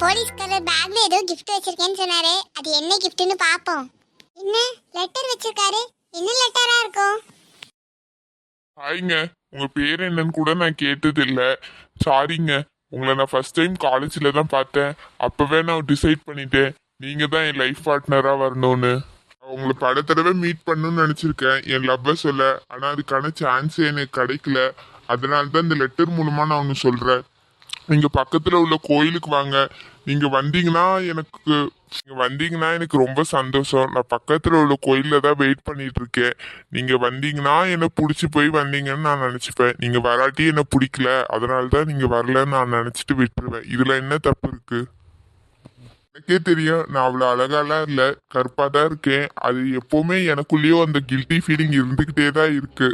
போலீஸ்காரர் பேக்ல ஏதோ கிஃப்ட் வச்சிருக்கேன்னு சொன்னாரு. அது என்ன கிஃப்ட்னு பாப்போம். என்ன லெட்டர் வச்சிருக்காரு? என்ன லெட்டரா இருக்கும்? ஹாய்ங்க, உங்க பேர் என்னன்னு கூட நான் கேட்டது இல்ல. சாரிங்க, உங்களை நான் ஃபர்ஸ்ட் டைம் காலேஜில் தான் பார்த்தேன். அப்பவே நான் டிசைட் பண்ணிட்டேன் நீங்க தான் என் லைஃப் பார்ட்னரா வரணும்னு. உங்களை பல தடவை மீட் பண்ணணும்னு நினைச்சிருக்கேன் என் லவ்வை சொல்ல. ஆனா அதுக்கான சான்ஸ் எனக்கு கிடைக்கல. அதனால தான் இந்த லெட்டர் மூலமா நான் ஒன்று சொல்றேன். நீங்க பக்கத்துல உள்ள கோயிலுக்கு வாங்க. நீங்க வந்தீங்கன்னா எனக்கு ரொம்ப சந்தோஷம். நான் பக்கத்துல உள்ள கோயில்ல தான் வெயிட் பண்ணிட்டு இருக்கேன். நீங்க வந்தீங்கன்னா என்ன பிடிச்சி போய் வந்தீங்கன்னு நான் நினைச்சுப்பேன். நீங்க வராட்டி என்ன பிடிக்கல, அதனாலதான் நீங்க வரலன்னு நான் நினைச்சிட்டு விட்டுருவேன். இதுல என்ன தப்பு இருக்கு? எனக்கே தெரியும் நான் அவ்வளோ அழகாலாம் இல்லை, கருப்பாக தான் இருக்கேன். அது எப்போவுமே எனக்குள்ளேயும் அந்த கில்ட்டி ஃபீலிங் இருந்துக்கிட்டே தான் இருக்கு.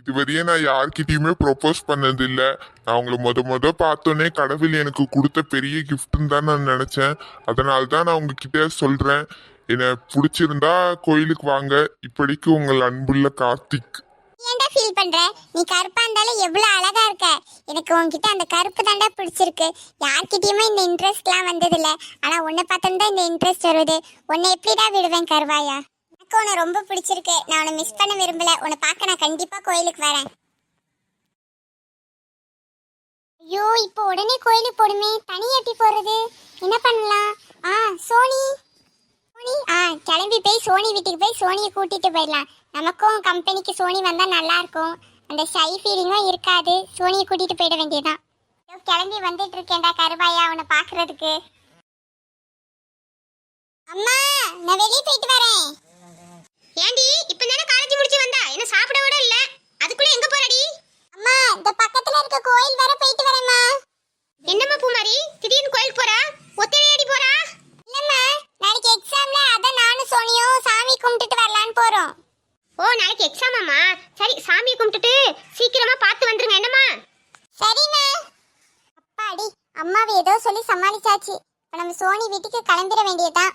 இதுவரையே நான் யார்கிட்டயுமே ப்ரொப்போஸ் பண்ணது இல்லை. நான் உங்களை முத பார்த்தோன்னே கடவுள் எனக்கு கொடுத்த பெரிய கிஃப்ட்னு தான் நான் நினச்சேன். அதனால தான் நான் உங்ககிட்ட சொல்கிறேன். என்னை பிடிச்சிருந்தா கோயிலுக்கு வாங்க. இப்படிக்கு உங்கள் அன்புள்ள கார்த்திக். ஏன்டா ஃபீல் பண்ற? நீ கருப்பா இருந்தாலும் எவ்வளவு அழகா இருக்க. எனக்கு உன்கிட்ட அந்த கருப்பு தாண்டா பிடிச்சிருக்கு. யார்கிட்டயுமே இந்த இன்ட்ரெஸ்ட்லாம் வந்தது இல்ல. ஆனா உன்னை பார்த்தா இந்த இன்ட்ரெஸ்ட் வருது. உன்னை எப்படிடா விடுவேன் கருவாயா? எனக்கு உன்னை ரொம்ப பிடிச்சிருக்கு. நான் உன்னை மிஸ் பண்ண விரும்பல. உன்னை பார்க்க நான் கண்டிப்பா கோயிலுக்கு வரேன். ஐயோ, இப்போ உடனே கோயிலுக்கு போடுமே. தனி எப்படி போறது? என்ன பண்ணலாம்? சோனி கிளம்பி போய் சோனி வீட்டுக்கு போய் சோனியை கூட்டிட்டு போயிடலாம். நமக்கும் கம்பெனிக்கு சோனி வந்தா நல்லா இருக்கும். அந்த ஷை ஃபீலிங்கும் இருக்காது. சோனியை கூட்டிட்டு போயிட வேண்டியதான். கிளம்பி வந்துட்டு இருக்கேன்டா கருவாயா உன்னை பாக்குறதுக்கு. அம்மா, நான் வெளியே போயிட்டு வரேன். ஏண்டி இப்ப தானே காலேஜ் முடிச்சு வந்தா? என்ன சாப்பிட விட இல்ல, அதுக்குள்ள எங்க போறடி? அம்மா, இந்த பக்கத்துல இருக்க கோயில் வர போயிட்டு வரேம்மா. என்னம்மா பூமாரி திடீர்னு கோயிலுக்கு போறா? ஒத்தையடி போறா? இல்லம்மா, நாளைக்கு எக்ஸாம்ல அத நானும் சோனியும் சாமி கும்பிட்டுட்டு வரலான்னு போறோம். ஓ, நாளைக்கு எக்ஸாமாமா? சரி, சாமி கும்பிட்டுட்டு சீக்கிரமா பார்த்து வந்துருங்க. என்னம்மா? சரிம்மா. அப்பாடி, அம்மாவை ஏதோ சொல்லி சமாளிச்சாச்சு. இப்ப நம்ம சோனி வீட்டுக்கு கிளம்பிட வேண்டியதுதான்.